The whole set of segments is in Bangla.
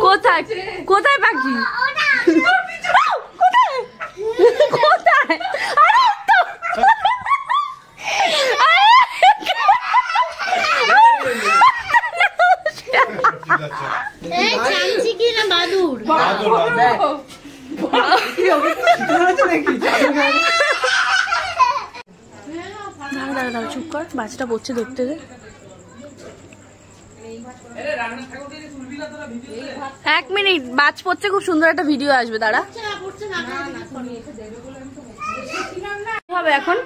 কোথায় কোথায় পাখি কোথায় দাঁড়া চুপ কর, বাচ্চাটা পড়ছে দেখতে দে। 1 মিনিট, বাজ পড়ছে, খুব সুন্দর একটা ভিডিও আসবে। দাঁড়া হবে এখন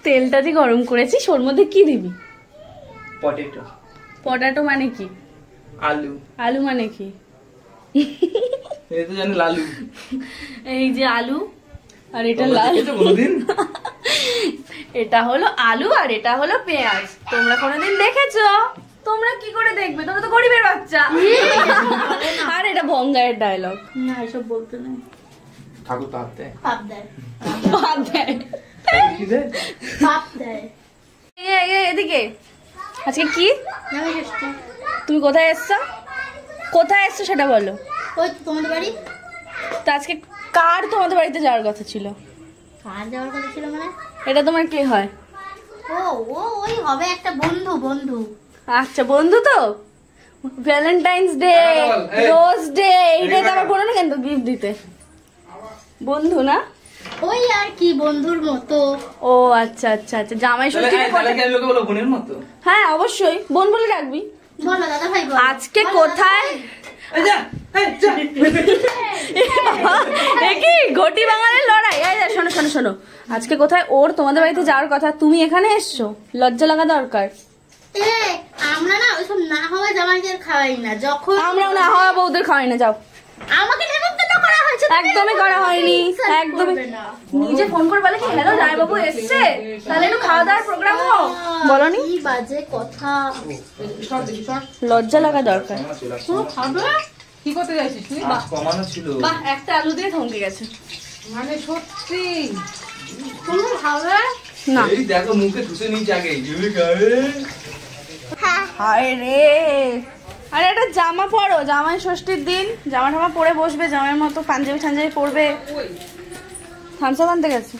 তেলটা যে গরম করেছিস ওর মধ্যে কি দিবি? পটেটো। পটেটো মানে কি? আলু। আলু মানে কি? এই তো জানি লালু। এই যে আলু আর এটা লাল, এটা হলো আলু আর এটা হলো পেঁয়াজ। তোমরা কোনোদিন দেখেছো? তোমরা কি করে দেখবে, তোমরা তো গরিবের বাচ্চা। আর এটা বঙ্গায়ের ডায়লগ না, এসব বলতে নেই। ঠাকুর তো হাত দেয়, পাপ দেয়, পাপ দেয়, কি দেয়? পাপ দেয়। এদিকে আজকে কি তুমি কোথায় এসছো? কোথায় এসছো সেটা বলো। ওই তোমাদের বাড়ি। তো আজকে কার তোমাদের বাড়িতে যাওয়ার কথা ছিল? কার যাওয়ার কথা ছিল মানে? এটা তোমার কে হয়? ও ও ওই হবে একটা বন্ধু। বন্ধু আচ্ছা বন্ধু। তো ভ্যালেন্টাইন্স ডে, রোজ ডে, এইটাই তো আমার বলো না কেন গিফট দিতে? বন্ধু না ওই আর কি বন্ধুর মতো। ও আচ্ছা আচ্ছা আচ্ছা। জামাই ষষ্ঠী বোনের মতো। হ্যাঁ অবশ্যই বোন বলে রাখবি। বলো দাদা ভাই। আজকে কোথায় কি ঘটি বাঙালির লড়াই? শোনো শোনো শোনো, আজকে কোথায় ওর তোমাদের বাড়িতে যাওয়ার কথা, তুমি এখানে এসছো? লজ্জা লাগা দরকার। আমরা না ওইসব না হওয়া জামাইদের খাওয়াই না। যখন আমরাও না হওয়া বউদের খাওয়াই না। যাও। আমাকে নেমন্তন্ন করা হয়েছে। একদমই করা হয়নি, একদমই। নিজে ফোন করে বলে কি হ্যালো রায়বাবু এসছে, তাহলে একটু খাওয়া দাওয়ার প্রোগ্রাম হোক। বলনি? কি বাজে কথা। লজ্জা লাগা দরকার। কি করতে যাচ্ছিস তুই? কমানো ছিল। বাহ, একটা আলু দিয়ে থমকে গেছে। মানে সত্যি তুমি খাবে না? এই দেখো মুখে ঠুসে নিয়ে জাগে ইউলি খাবে। হায় রে। আরে একটা জামা পরো, জামাই ষষ্ঠীর দিন জামা টামা পরে বসবে, জামাইয়ের মতো পাঞ্জাবি টাঞ্জাবি পরবে। থামসা আনতে গেছে।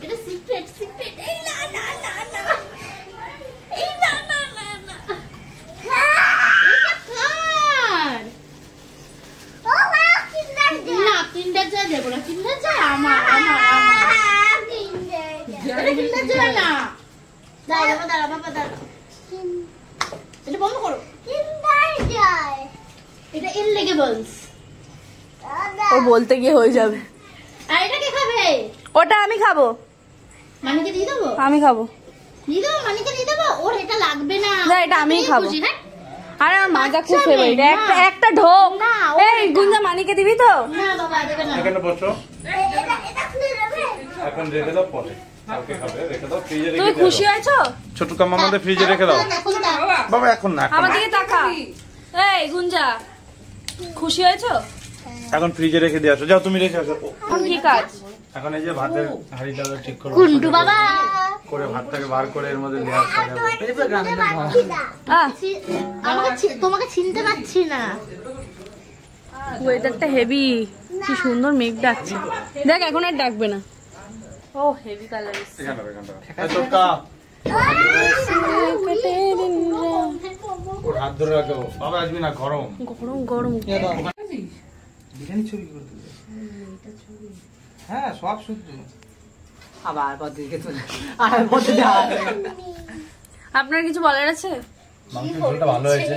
এটা সিক্রেট সিক্রেট। এই না না না না, এই না না না না, এটা কার? ও মা কিন্ডার জয়। না কিন্ডার জয় দেব না, কিন্ডার জয় আমার আমার আমার কিন্ডার জয় না। দাঁড়া দাঁড়া বাবা দাঁড়া, এটা বন্ধ করো। কিন্ডার জয় এটা ইনলিগেবলস। ও বলতে গিয়ে হয়ে যাবে। আর এটা কে খাবে? ওটা আমি খাবো। মানিকে দিয়ে দেবো? আমি খাবো। দিয়ে দেবো মানিকে দিয়ে দেবো? ওর এটা লাগবে না। না এটা আমিই খাবো। হ্যাঁ আরে আমার মাজা খুব ফেভারিট। একটা ঢোক। এই গুঞ্জা মানিকে দিবি তো? না বাবা দেবে না। এখানে বসো, এটা খুলে দেবে। এখন রেখে দাও, পরে কালকে খাবে, রেখে দাও, ফ্রিজে রেখে তুমি দাও। খুশি হয়েছো? ছোট কামামাদের ফ্রিজে রেখে দাও বাবা, এখন না, আমার দিকে তাকা। এই গুঞ্জা, খুশি হয়েছো? এখন ফ্রিজে রেখে দিয়ে আসো। যাও তুমি রেখে আসো। এখন কি কাজ? এখন এই যে ভাতের হাঁড়িটা ঠিক করো, কুন্টু বাবা করে ভাতটাকে বার করে এর মধ্যে লেয়ার সাজাবো। তোমাকে চিনতে পারছি না। ওয়েদারটা হেভি, কি সুন্দর মেঘ ডাকছে। দেখ এখন আর ডাকবে না। ও হেভি কালার। ওর হাত ধরে রাখো বাবা, আসবি না, গরম গরম গরম। বিরিয়ানি ছবি করে তুলবে। হ্যাঁ সব শুদ্ধ। আবার পথে চলে আর পথে যাওয়া। আপনার কিছু বলার আছে? মাংসের ঝোলটা ভালো হয়েছে।